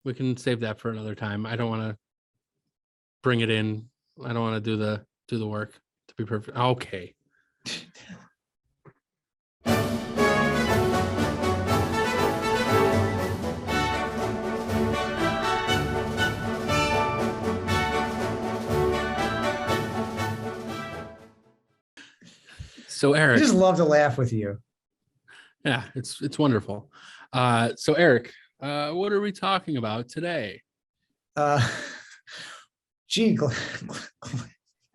We can save that for another time. I don't want to bring it in. I don't want to do the work to be perfect. Okay. So I Erik, just love to laugh with you. yeah, it's wonderful. So Erik, what are we talking about today? Gee,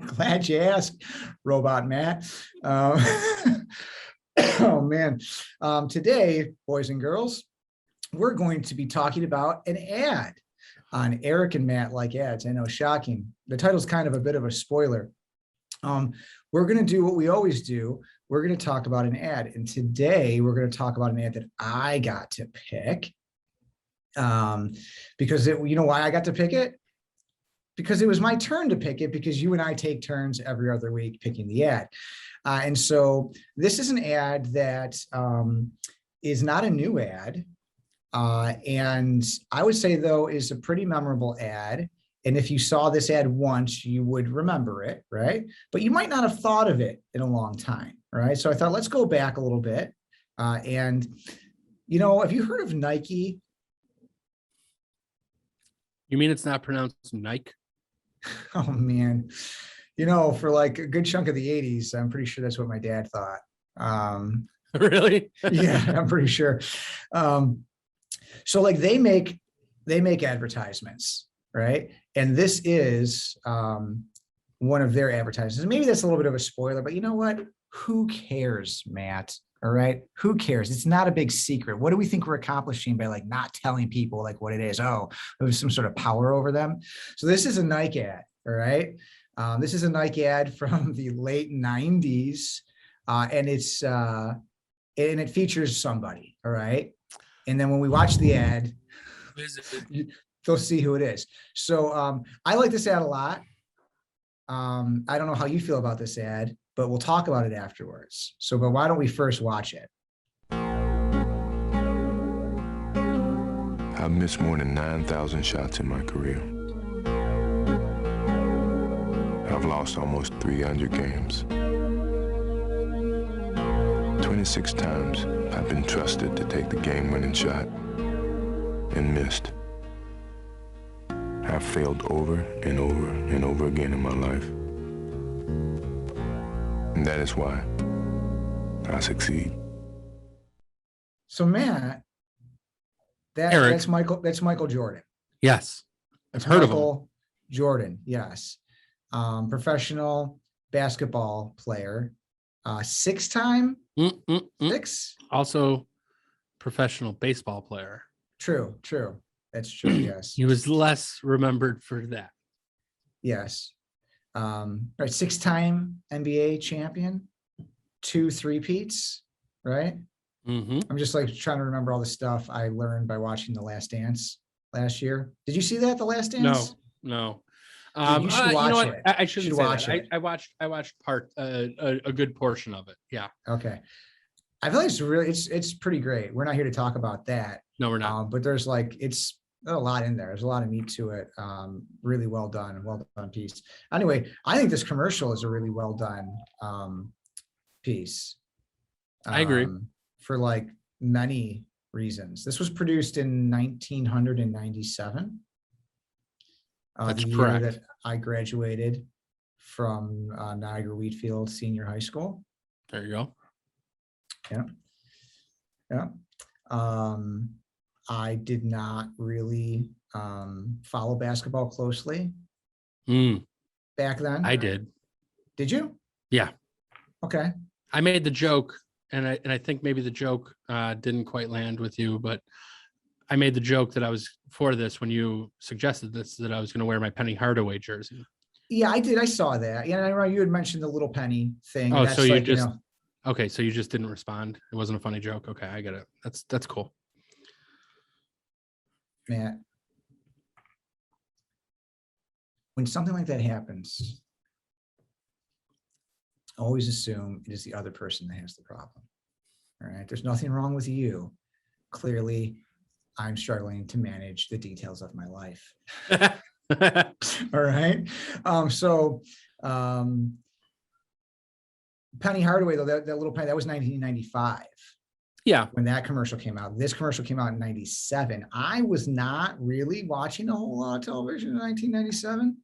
glad you asked, Robot Matt. Oh man. Today, boys and girls, we're going to be talking about an ad on Erik and Matt Like Ads. I know, shocking. The title's kind of a bit of a spoiler. We're going to do what we always do. We're going to talk about an ad. And today we're going to talk about an ad that I got to pick. Because you know why I got to pick it? Because it was my turn to pick it, because you and I take turns every other week picking the ad. And so this is an ad that is not a new ad. And I would say, though, is a pretty memorable ad. And if you saw this ad once, you would remember it, right? But you might not have thought of it in a long time, right? So I thought, let's go back a little bit. And, you know, have you heard of Nike? You mean it's not pronounced Nike? Oh, man. You know, for like a good chunk of the 80s, I'm pretty sure that's what my dad thought. Really? Yeah, I'm pretty sure. So like they make advertisements, right? And this is one of their advertisements. Maybe that's a little bit of a spoiler, but you know what? Who cares, Matt? All right. Who cares? It's not a big secret. What do we think we're accomplishing by like not telling people like what it is? Oh, there's some sort of power over them. So this is a Nike ad. All right. This is a Nike ad from the late 90s. And it features somebody. All right. And then when we watch the ad, they'll see who it is. So I like this ad a lot. I don't know how you feel about this ad, but we'll talk about it afterwards. So, but why don't we first watch it? I've missed more than 9,000 shots in my career. I've lost almost 300 games. 26 times I've been trusted to take the game-winning shot and missed. I've failed over and over and over again in my life. And that is why I succeed. So Matt, that's Michael Jordan. Yes. I've heard of him. Michael Jordan, yes. Professional basketball player, six-time. Six. Also professional baseball player. True. That's true, yes. He was less remembered for that. Yes. Right, six-time NBA champion, 2 3-peats, right? Mm-hmm. I'm just like trying to remember all the stuff I learned by watching The Last Dance last year. Did you see that, The Last Dance? No. Dude, you should watch it. I shouldn't say watch that. it. I watched a good portion of it. Yeah. Okay. I feel like it's pretty great. We're not here to talk about that. No, we're not. But there's a lot in there. There's a lot of meat to it. Really well done piece. Anyway, I think this commercial is a really well done piece. I agree. For like many reasons. This was produced in 1997. That's the correct. year that I graduated from Niagara Wheatfield Senior High School. There you go. Yeah. I did not really follow basketball closely back then. I did. Did you? Yeah. Okay. I made the joke, and I think maybe the joke didn't quite land with you, but I made the joke that I was for this when you suggested this, that I was going to wear my Penny Hardaway jersey. Yeah, I did. I saw that. Yeah, I remember you had mentioned the little penny thing. Oh, so you just okay. So you just didn't respond. It wasn't a funny joke. Okay, I get it. That's cool. Matt, when something like that happens, always assume it is the other person that has the problem. All right. There's nothing wrong with you. Clearly, I'm struggling to manage the details of my life. All right. Penny Hardaway, though, that little penny, that was 1995. Yeah. When that commercial came out. This commercial came out in 97. I was not really watching a whole lot of television in 1997.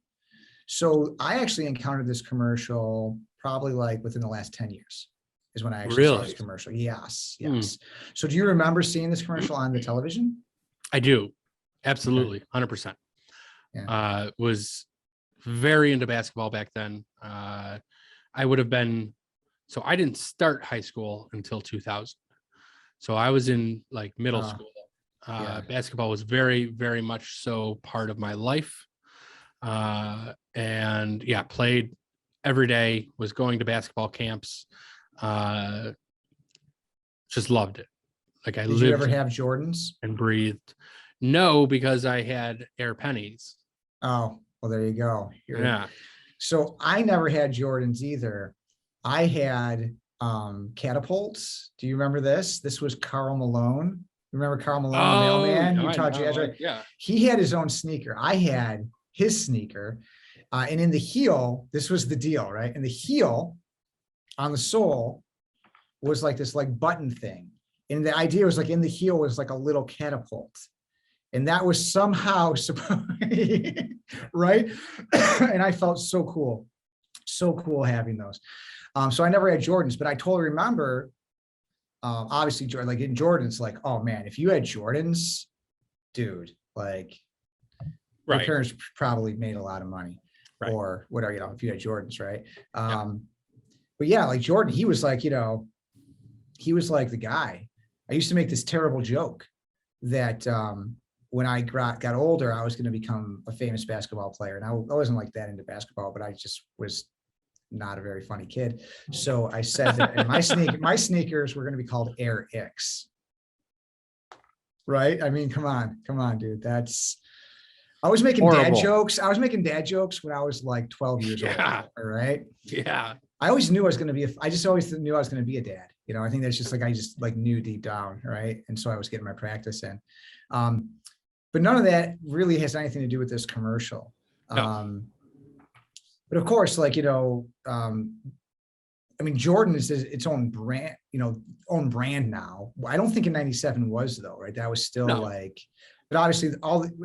So I actually encountered this commercial probably like within the last 10 years is when I actually saw this commercial. Yes. So do you remember seeing this commercial on the television? I do. Absolutely. 100%. Yeah. Was very into basketball back then. I would have been, so I didn't start high school until 2000. So I was in like middle school. Basketball was very, very much so part of my life. And yeah, played every day, was going to basketball camps. Just loved it. Like I lived. Did you ever have Jordans? And breathed? No, because I had Air Pennies. Oh, well, there you go. Yeah. So I never had Jordans either. I had catapults. Do you remember this? This was Karl Malone. Remember Karl Malone, the mailman? Utah Jazz, right? Yeah. He had his own sneaker. I had his sneaker. And in the heel, this was the deal, right? In the heel, on the sole, was like this like button thing. And the idea was like in the heel was like a little catapult. And that was somehow right? And I felt so cool having those. So I never had Jordans, but I totally remember, obviously, like in Jordans, like, oh man, if you had Jordans, dude, like your parents probably made a lot of money, or whatever, if you had Jordans, right? But yeah, like Jordan, he was like, he was like the guy. I used to make this terrible joke that when I got older, I was going to become a famous basketball player. And I wasn't like that into basketball, but I just was not a very funny kid. So I said that my sneakers were going to be called Air X. Right? I mean, come on, dude. I was making dad jokes. I was making dad jokes when I was like 12 years old. All right. Yeah. I always knew I was going to be I just always knew I was going to be a dad. I think that's just like, I just like knew deep down. Right. And so I was getting my practice in. But none of that really has anything to do with this commercial. No. But of course, like, I mean, Jordan is its own brand, own brand now. I don't think in 97 was though, right? That was still like, but obviously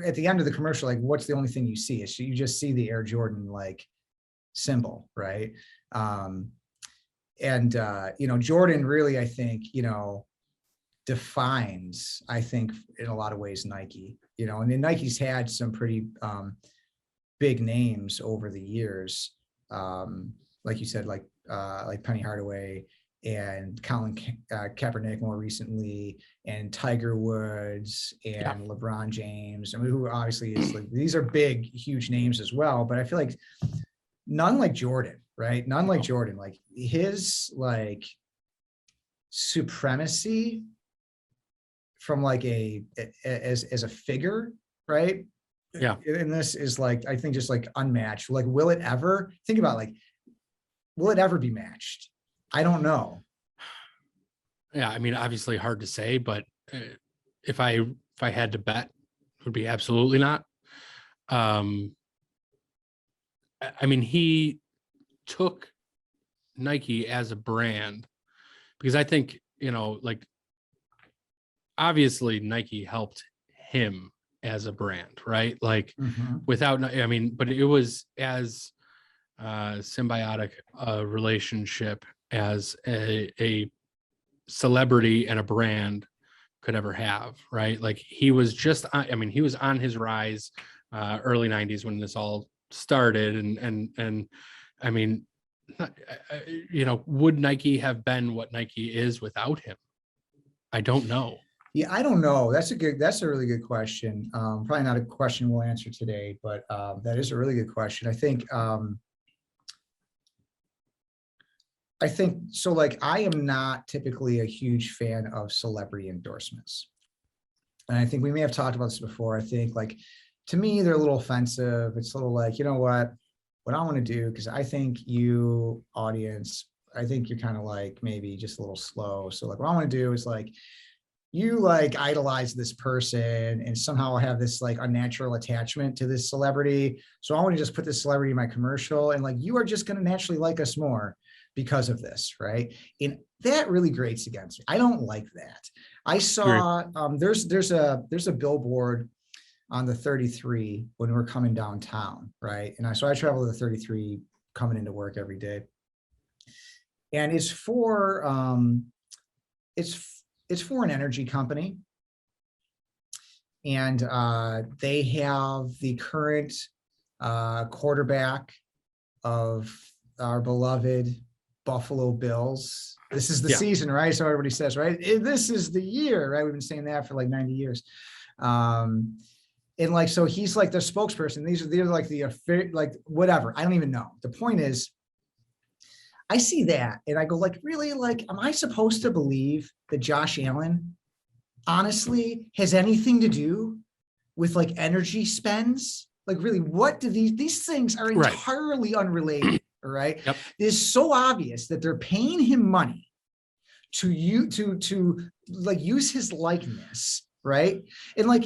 at the end of the commercial, like what's the only thing you see is you just see the Air Jordan like symbol, right? Jordan really, I think, defines, I think in a lot of ways, Nike, and then Nike's had some pretty big names over the years. Like you said, like Penny Hardaway and Colin Kaepernick more recently, and Tiger Woods and LeBron James. I mean, who obviously is like, these are big, huge names as well, but I feel like none like Jordan, right? None like Jordan, like his like supremacy from like as a figure, right? Yeah. And this is like, I think just like unmatched. Like, will it ever be matched? I don't know. Yeah. I mean, obviously hard to say, but if I had to bet, it would be absolutely not. I mean, he took Nike as a brand because I think, like obviously Nike helped him as a brand, right? Like without, I mean, but it was as symbiotic a relationship as a celebrity and a brand could ever have, right? Like he was just, I mean, he was on his rise, early 90s when this all started. And I mean, would Nike have been what Nike is without him? I don't know. Yeah, I don't know. That's a really good question. Probably not a question we'll answer today, but that is a really good question. I think so. Like, I am not typically a huge fan of celebrity endorsements. And I think we may have talked about this before. I think, like, to me, they're a little offensive. It's a little like, what I want to do, because I think you, audience, I think you're kind of like maybe just a little slow. So like what I want to do is like, you like idolize this person and somehow have this like unnatural attachment to this celebrity. So I want to just put this celebrity in my commercial, and like, you are just going to naturally like us more because of this, right? And that really grates against me. I don't like that. I saw there's a billboard on the 33 when we're coming downtown, right? And I travel to the 33 coming into work every day, and it's for it's for an energy company, and they have the current quarterback of our beloved Buffalo Bills. This is the season, right? So everybody says, right, this is the year, right? We've been saying that for like 90 years. And like, so he's like the spokesperson. They're like the like whatever. I don't even know. The point is, I see that and I go like, really, like, am I supposed to believe that Josh Allen honestly has anything to do with like energy spends? Like, really, what do these things are entirely unrelated, right? Yep. It's so obvious that they're paying him money to like use his likeness, right? And like,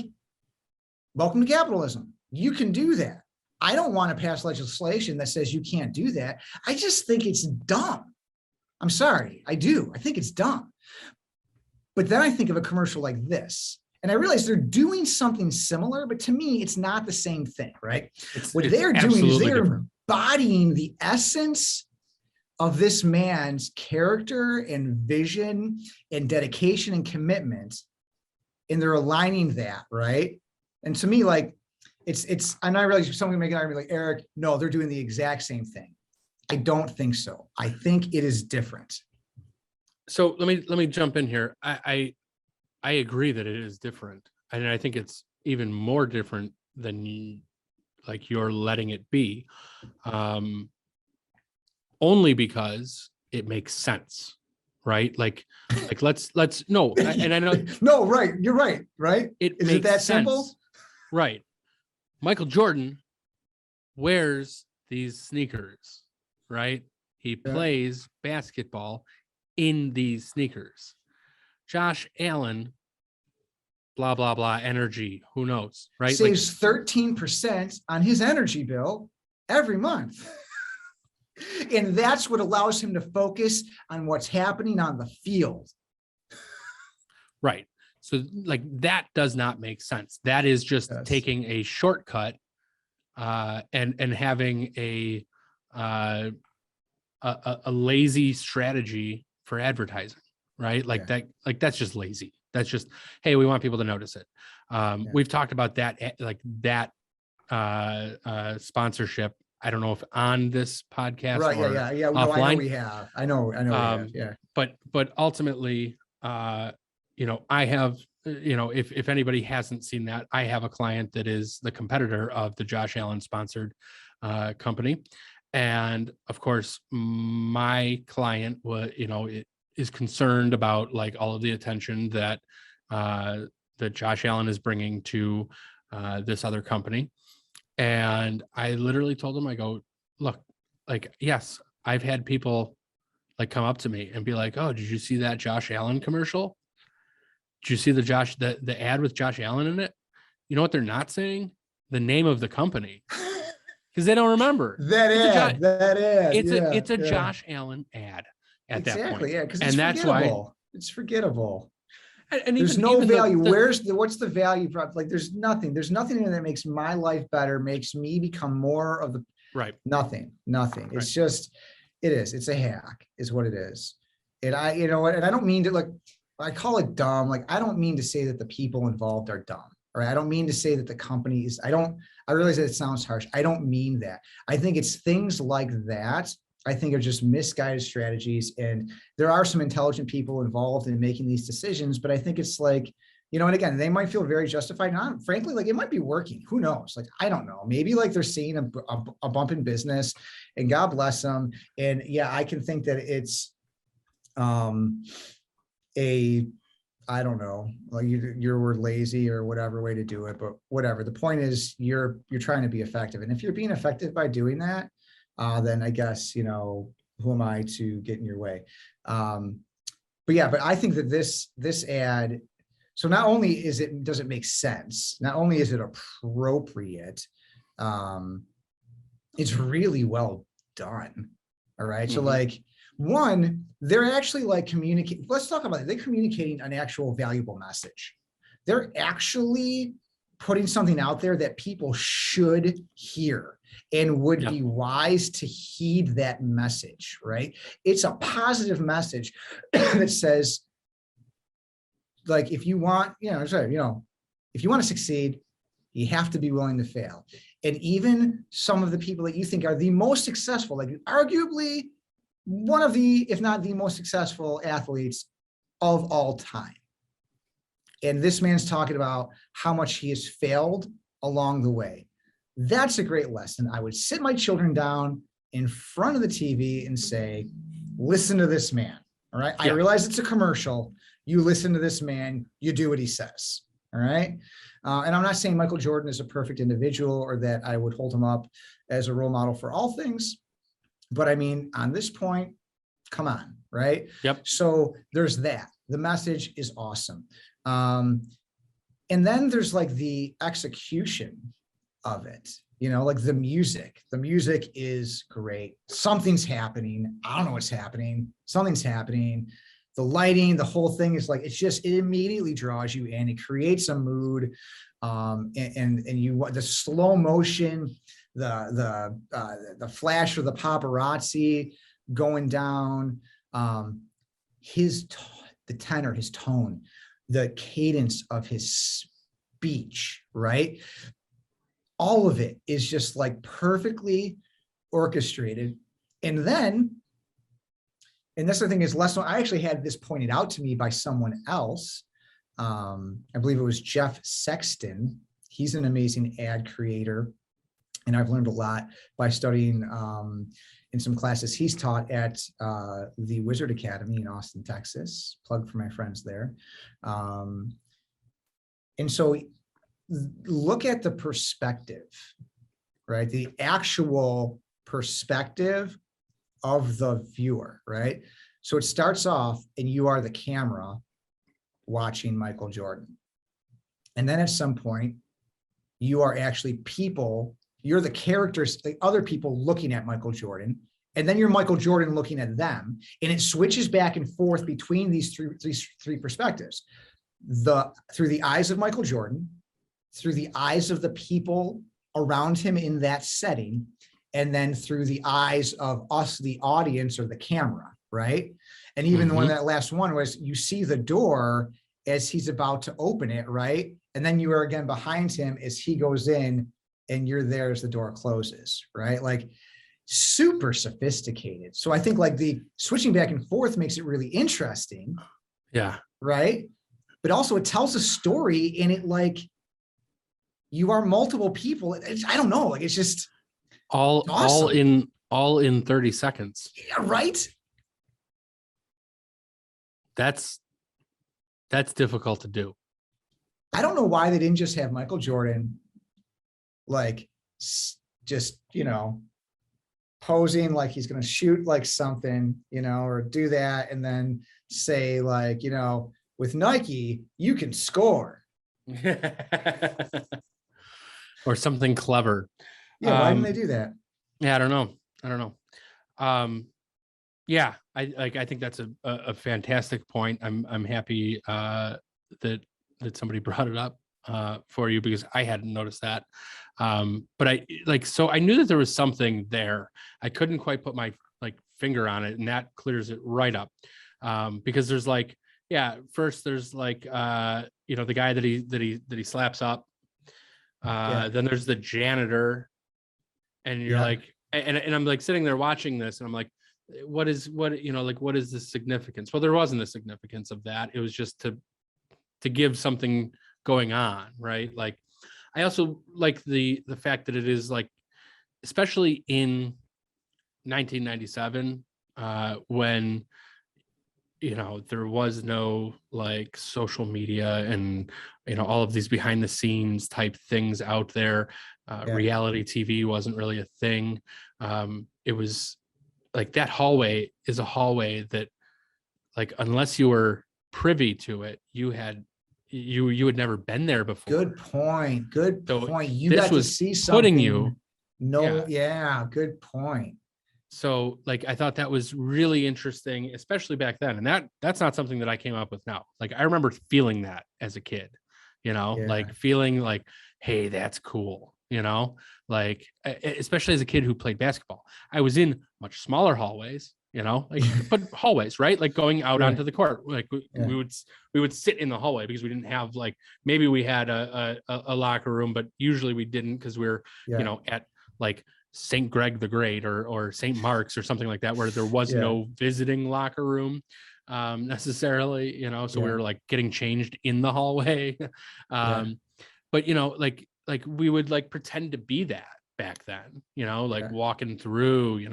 welcome to capitalism. You can do that. I don't want to pass legislation that says you can't do that. I just think it's dumb. I'm sorry, I do. I think it's dumb. But then I think of a commercial like this, and I realize they're doing something similar, but to me, it's not the same thing, right? What they're doing is they're embodying the essence of this man's character and vision and dedication and commitment, and they're aligning that, right? And to me, like, it's, and I realize someone make an argument like, Erik, no, they're doing the exact same thing. I don't think so. I think it is different. So let me jump in here. I agree that it is different. And I think it's even more different than like you're letting it be. Only because it makes sense, right? Like let's no, and I know no, right. You're right. Right. Is it that simple? Right. Michael Jordan wears these sneakers, right? He plays basketball in these sneakers. Josh Allen, blah, blah, blah, energy, who knows, right? Saves 13% on his energy bill every month. And that's what allows him to focus on what's happening on the field. Right. So like that does not make sense. That is just taking a shortcut and having a lazy strategy for advertising, right? Like that, like that's just lazy. That's just, hey, we want people to notice it. We've talked about that, like that sponsorship. I don't know if on this podcast, right? Or yeah. No, I know we have. I know. We have, yeah. But ultimately, you know, I have, you know, if anybody hasn't seen that, I have a client that is the competitor of the Josh Allen sponsored company. And of course, my client is concerned about like all of the attention that that Josh Allen is bringing to this other company. And I literally told him, I go, look, like, yes, I've had people like come up to me and be like, oh, did you see that Josh Allen commercial? Did you see the ad with Josh Allen in it? You know what they're not saying? The name of the company. Because they don't remember. It's a Josh Allen ad at that point. Yeah, because that's why it's forgettable. And there's no value. What's the value? Like, there's nothing in it that makes my life better, makes me become more of the Nothing. It's just, it's a hack, is what it is. And I don't mean to, like, I call it dumb. Like, I don't mean to say that the people involved are dumb. Right. I don't mean to say that the company is, I realize that it sounds harsh. I don't mean that. I think it's things like that, I think, are just misguided strategies. And there are some intelligent people involved in making these decisions, but I think it's like, and again, they might feel very justified. Not frankly, like, it might be working. Who knows? Like, I don't know. Maybe like they're seeing a bump in business, and God bless them. And yeah, I can think that it's I don't know, like your word lazy or whatever way to do it, but whatever. The point is, you're trying to be effective. And if you're being effective by doing that, then I guess, who am I to get in your way? But I think that this ad, So not only does it make sense, not only is it appropriate, it's really well done. All right. So like, one, they're actually like communicating. Let's talk about it. They're communicating an actual valuable message. They're actually putting something out there that people should hear and would be wise to heed that message, right? It's a positive message that says, like, if you want, if you want to succeed, you have to be willing to fail. And even some of the people that you think are the most successful, like arguably one of the, if not the most successful athletes of all time. And this man's talking about how much he has failed along the way. That's a great lesson. I would sit my children down in front of the TV and say, listen to this man. All right. I realize it's a commercial. You listen to this man, you do what he says. All right. And I'm not saying Michael Jordan is a perfect individual or that I would hold him up as a role model for all things. But I mean, on this point, come on. Right. Yep. So there's that. The message is awesome. And then there's like the execution of it, like the music is great. Something's happening. I don't know what's happening. Something's happening. The lighting, the whole thing is like, it immediately draws you in. It creates a mood. And you, the slow motion, the flash of the paparazzi going down, the tenor, his tone, the cadence of his speech, right? All of it is just like perfectly orchestrated. And that's the thing is, I actually had this pointed out to me by someone else. I believe it was Jeff Sexton. He's an amazing ad creator. And I've learned a lot by studying in some classes he's taught at the Wizard Academy in Austin, Texas. Plug for my friends there. And so look at the perspective, right? The actual perspective of the viewer, right? So it starts off and you are the camera watching Michael Jordan. And then at some point, you are actually you're the characters, the other people looking at Michael Jordan. And then you're Michael Jordan looking at them. And it switches back and forth between these three perspectives. Through the eyes of Michael Jordan, through the eyes of the people around him in that setting, and then through the eyes of us, the audience or the camera, right? And even the one, that last one was, you see the door as he's about to open it, right? And then you are again behind him as he goes in and you're there as the door closes, right? Like super sophisticated. So I think like the switching back and forth makes it really interesting. Yeah. Right. But also it tells a story and it like, you are multiple people. I don't know. Like it's just awesome. all in 30 seconds. Yeah, right. That's difficult to do. I don't know why they didn't just have Michael Jordan, like just, posing like he's going to shoot like something, or do that. And then say like, with Nike, you can score. Or something clever. Yeah, why didn't they do that? Yeah, I don't know. Yeah, I think that's a fantastic point. I'm happy that somebody brought it up for you, because I hadn't noticed that. But I knew that there was something there. I couldn't quite put my finger on it, and that clears it right up. Because there's first there's the guy that he slaps up. Then there's the janitor, and you're and I'm sitting there watching this, and I'm like, what is the significance? Well, there wasn't a significance of that. It was just to give something going on, right? Like, I also like the fact that it is especially in 1997, when there was no social media and all of these behind the scenes type things out there. Reality TV wasn't really a thing. It was that hallway is a hallway that unless you were privy to it, you had you had never been there before. Good point. Good So point. You this got to was see something. putting you. No, yeah, good point. So like I thought that was really interesting, especially back then. And that's not something that I came up with now. Like I remember feeling that as a kid, like feeling like, hey, that's cool, like especially as a kid who played basketball. I was in much smaller hallways, like but hallways, right? Like going out onto the court. Like we would sit in the hallway because we didn't have like, maybe we had a locker room, but usually we didn't because we were, at like St. Greg the Great or St. Mark's or something like that, where there was no visiting locker room necessarily, so we were like getting changed in the hallway. But like we would like pretend to be that back then, like walking through,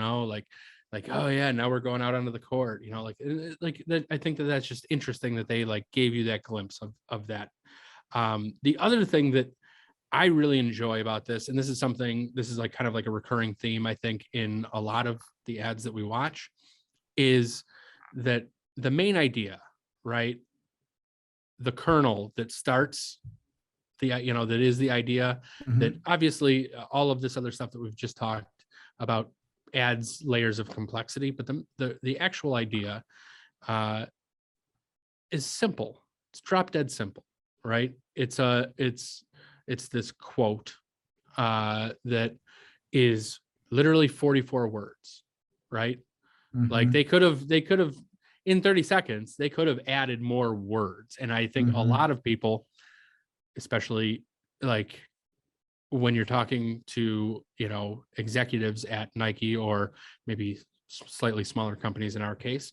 like, oh yeah, now we're going out onto the court, I think that's just interesting that they like gave you that glimpse of that. The other thing that I really enjoy about this, and this is like kind of like a recurring theme, I think, in a lot of the ads that we watch, is that the main idea, right? The kernel that starts the, that is the idea, that obviously all of this other stuff that we've just talked about adds layers of complexity, but the actual idea is simple. It's drop dead simple, right? It's this quote that is literally 44 words, right? Like they could have in 30 seconds, they could have added more words. And I think a lot of people, especially like when you're talking to, executives at Nike or maybe slightly smaller companies in our case,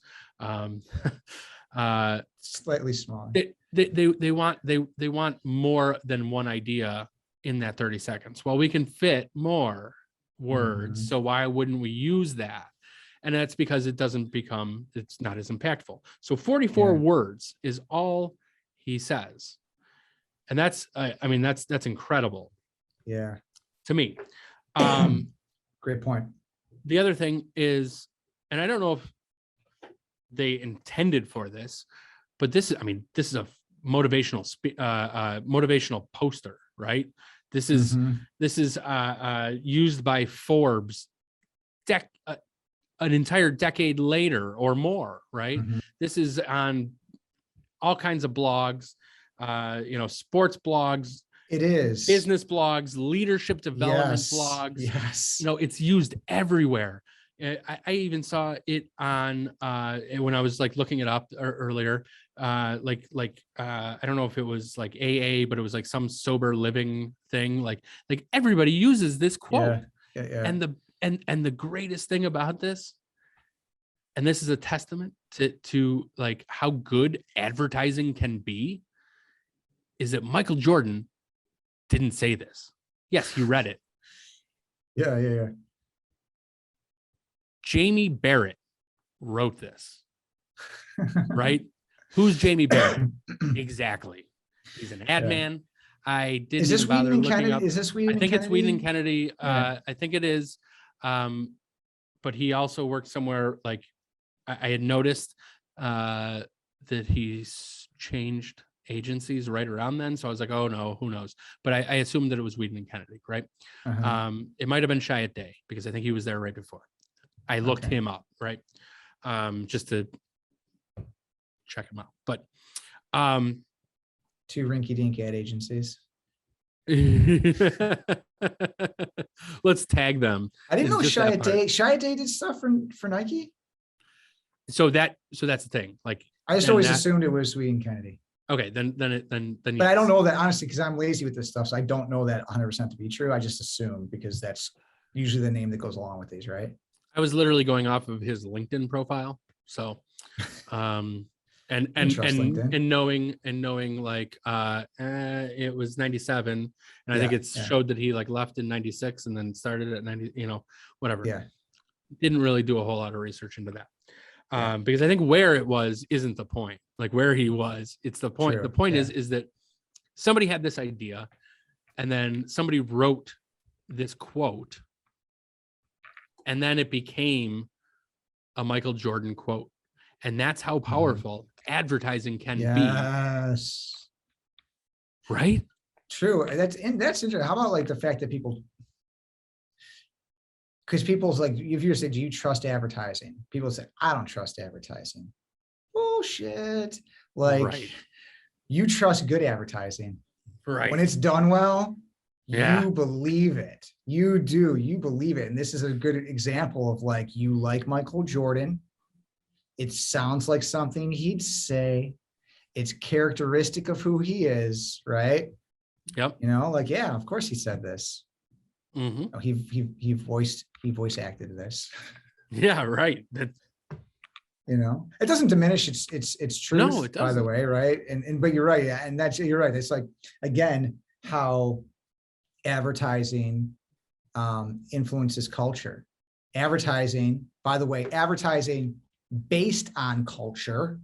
slightly smaller. They want more than one idea in that 30 seconds. Well, we can fit more words, so why wouldn't we use that? And that's because it's not as impactful. So 44 words is all he says, and that's that's incredible. Yeah, to me. Great point. The other thing is, and I don't know if they intended for this, but this is a motivational motivational poster, right? This is used by Forbes an entire decade later or more, right? This is on all kinds of blogs, sports blogs. It is business blogs, leadership development blogs. Yes. It's used everywhere. I even saw it on when I was like looking it up earlier. I don't know if it was like AA, but it was like some sober living thing. Like everybody uses this quote. Yeah. And the greatest thing about this, and this is a testament to like how good advertising can be, is that Michael Jordan didn't say this. Yes, he read it. Yeah. Jamie Barrett wrote this, right? Who's Jamie Barrett? Exactly. He's an ad man. I didn't even bother looking up. Is this Whedon? I think it's Whedon Kennedy. Yeah. I think it is. But he also worked somewhere like I had noticed that he's changed agencies right around then. So I was like, oh no, who knows? But I assumed that it was Whedon and Kennedy, right? It might have been Chiat Day because I think he was there right before. I looked him up, right? Just to check him out. But two rinky-dink ad agencies. Let's tag them. I didn't know Chiat Day did stuff for Nike. So that's the thing. Like I just always assumed it was Whedon Kennedy. Okay, then. But yes. I don't know that honestly because I'm lazy with this stuff, so I don't know that 100% to be true. I just assume because that's usually the name that goes along with these, right? I was literally going off of his LinkedIn profile, so, and knowing like it was 97, and I think it showed that he like left in 96 and then started at 90, whatever. Yeah, didn't really do a whole lot of research into that. Because I think where it was isn't the point. Like where he was, it's the point. True. The point is that somebody had this idea, and then somebody wrote this quote, and then it became a Michael Jordan quote, and that's how powerful advertising can be. Right. True. That's interesting. How about like the fact that because people's like, if you say, do you trust advertising? People say, I don't trust advertising. Bullshit. Like, right. You trust good advertising. Right. When it's done well, Yeah. you believe it. You do. You believe it. And this is a good example of like, you like Michael Jordan. It sounds like something he'd say. It's characteristic of who he is, right? Yep. You know, like, yeah, of course he said this. Mm-hmm. He voice acted this. Yeah, right. That, you know, it doesn't diminish its truth, no, it doesn't. by the way, right? And but you're right, and you're right. It's like, again, how advertising influences culture. Advertising, by the way, advertising based on culture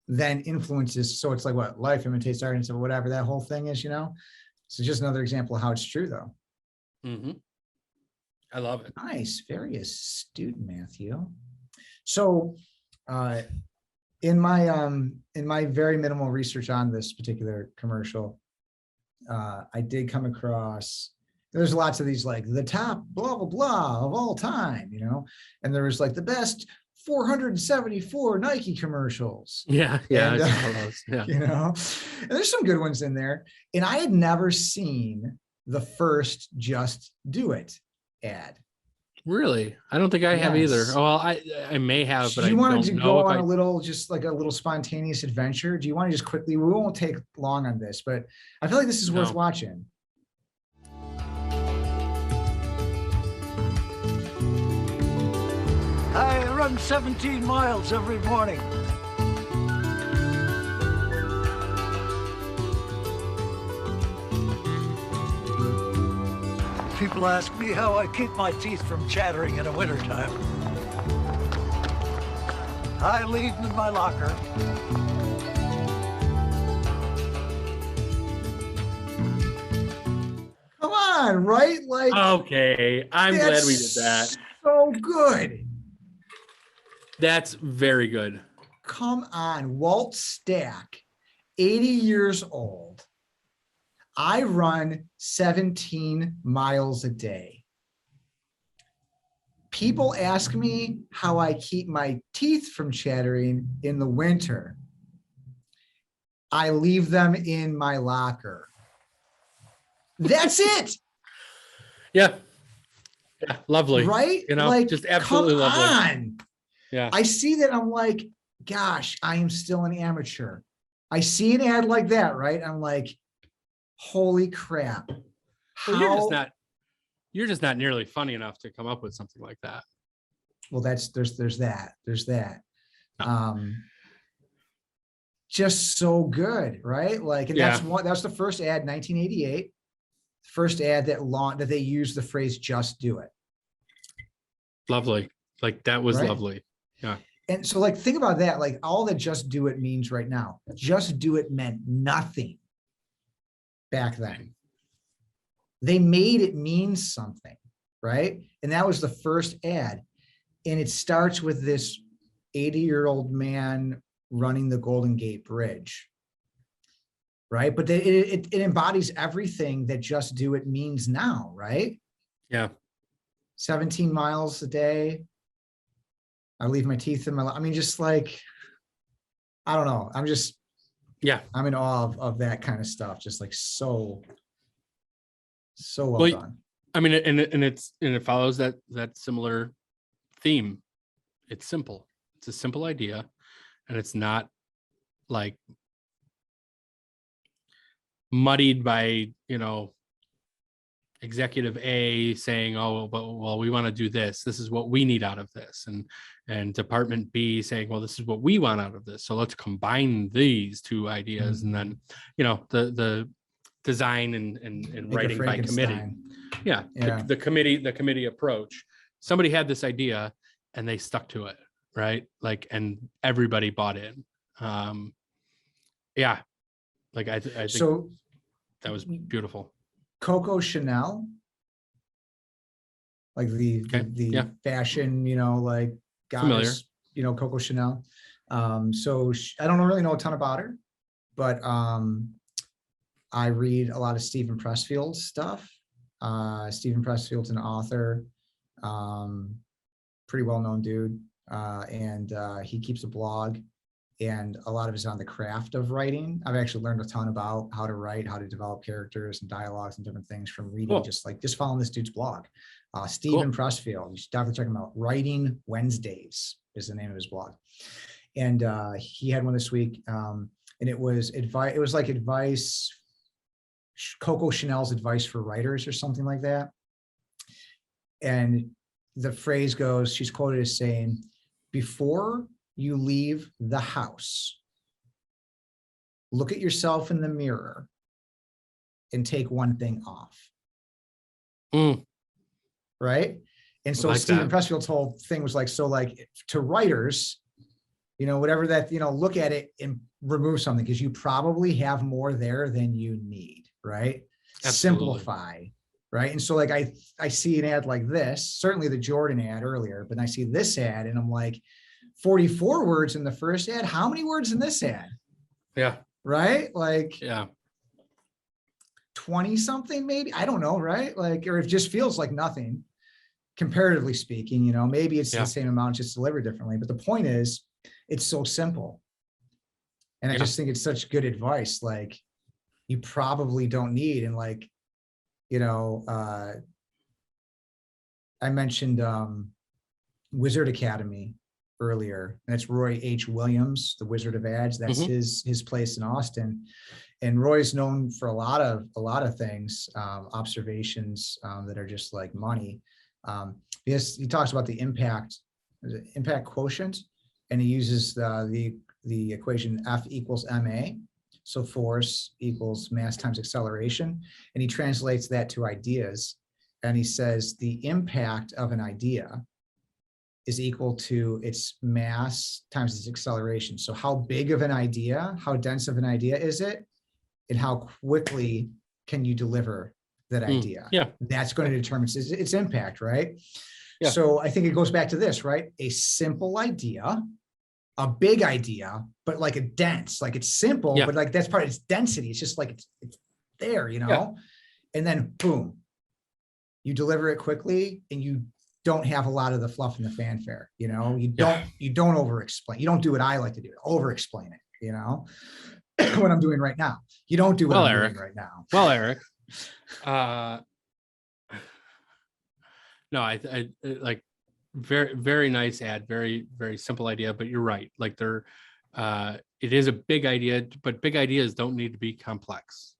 then influences. So it's like what life imitates art and whatever that whole thing is, you know. So just another example of how it's true, though. Mm-hmm. I love it. Nice, very astute, Matthew. So, in my very minimal research on this particular commercial, I did come across. There's lots of these like the top blah blah blah of all time, you know, and there was like the best 474 Nike commercials. Yeah, and, I saw those. Yeah, you know, and there's some good ones in there. And I had never seen the first "Just Do It" ad. Really? I don't think I have either. Oh, well, I may have, but you wanted to go on a little, just like a little spontaneous adventure? Do you want to just quickly? We won't take long on this, but I feel like this is worth watching. I run 17 miles every morning. People ask me how I keep my teeth from chattering in the wintertime. I leave them in my locker. Come on, right? Like, okay, I'm glad we did that. So good. That's very good. Come on, Walt Stack, 80 years old. I run 17 miles a day. People ask me how I keep my teeth from chattering in the winter. I leave them in my locker. That's it. Yeah. Yeah, lovely. Right? You know, like, just absolutely lovely. On. Yeah. I see that. I'm like, gosh, I am still an amateur. I see an ad like that, right? I'm like, holy crap. Well, you're just not nearly funny enough to come up with something like that. Well, there's that. Oh. Just so good, right? Like, and that's the first ad, 1988. First ad that they used the phrase "just do it." Lovely. Like, that was lovely. Yeah. And so, like, think about that. Like, all that "just do it" means right now. Just do it meant nothing back then. They made it mean something, right? And that was the first ad. And it starts with this 80-year-old man running the Golden Gate Bridge, right? But it embodies everything that "just do it" means now, right? Yeah. 17 miles a day. I leave my teeth in my, I mean, just like, I don't know. I'm in awe of that kind of stuff. Just like so well done. I mean, and it follows that similar theme. It's simple. It's a simple idea, and it's not like muddied by, you know, executive A saying, oh, well, we want to do this. This is what we need out of this. And department B saying, well, this is what we want out of this. So let's combine these two ideas. Mm-hmm. And then, you know, the design and writing by committee. Yeah. The committee approach. Somebody had this idea and they stuck to it. Right. Like, and everybody bought in. Yeah. Like, I think so, that was beautiful. Coco Chanel, like the fashion, you know, like goddess, familiar. You know, Coco Chanel. So I don't really know a ton about her, but I read a lot of Stephen Pressfield's stuff. Stephen Pressfield's an author, pretty well-known dude. And he keeps a blog, and a lot of it is on the craft of writing. I've actually learned a ton about how to write, how to develop characters and dialogues and different things from reading, Cool. just following this dude's blog. Stephen Pressfield, you should definitely check him out. Writing Wednesdays is the name of his blog. And he had one this week, and it was advice. It was like advice, Coco Chanel's advice for writers or something like that. And the phrase goes, she's quoted as saying, before you leave the house, look at yourself in the mirror and take one thing off. Right? And so like Stephen Pressfield's whole thing was like, so like to writers, you know, whatever that, you know, look at it and remove something, because you probably have more there than you need, right? Absolutely. Simplify, right? And so like I see an ad like this, certainly the Jordan ad earlier, but I see this ad and I'm like, 44 words in the first ad. How many words in this ad? Yeah. Right? Like, yeah. 20 something maybe, I don't know, right? Like, or it just feels like nothing, comparatively speaking, you know, maybe it's the same amount, just delivered differently. But the point is, it's so simple. And I just think it's such good advice. Like, you probably don't need, and like, you know, I mentioned Wizard Academy earlier, and it's Roy H. Williams, the Wizard of Ads. That's his place in Austin. And Roy's known for a lot of things, observations that are just like money. He talks about the impact quotient, and he uses the equation F equals ma. So force equals mass times acceleration. And he translates that to ideas. And he says the impact of an idea is equal to its mass times its acceleration. So how big of an idea, how dense of an idea is it? And how quickly can you deliver that idea? Yeah. That's going to determine its impact, right? Yeah. So I think it goes back to this, right? A simple idea, a big idea, but like a dense, like it's simple, but like that's part of its density. It's just like it's there, you know? Yeah. And then boom, you deliver it quickly, and you don't have a lot of the fluff and the fanfare, you know? You don't over explain. You don't do what I like to do, over explain it, you know? What I'm doing right now. You don't do what I'm doing right now. Well, Erik, no, I like very, very nice ad, very, very simple idea, but you're right. Like it is a big idea, but big ideas don't need to be complex.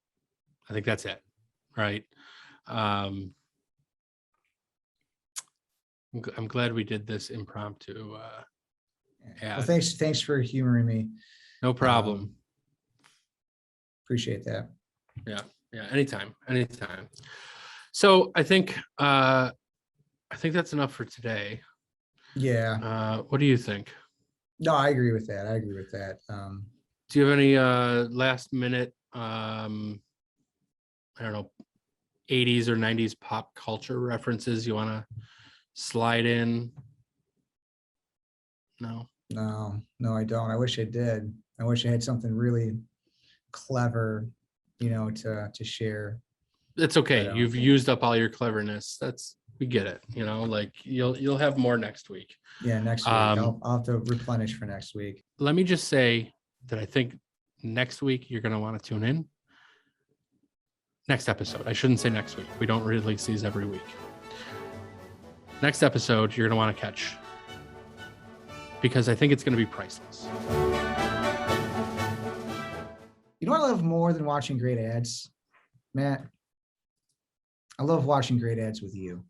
I think that's it. Right. I'm glad we did this impromptu. Well, thanks for humoring me. No problem. Appreciate that. Yeah. Anytime. So I think that's enough for today. Yeah. What do you think? No, I agree with that. Do you have any last minute, I don't know, 80s or 90s pop culture references you want to slide in? No, I don't. I wish I did. I wish I had something really clever, you know, to share. It's okay. You've used up all your cleverness. We get it. You know, like you'll have more next week. Yeah, next week. I'll have to replenish for next week. Let me just say that I think next week you're going to want to tune in. Next episode. I shouldn't say next week. We don't release these every week. Next episode you're going to want to catch, because I think it's going to be priceless. You know what I love more than watching great ads, Matt? I love watching great ads with you.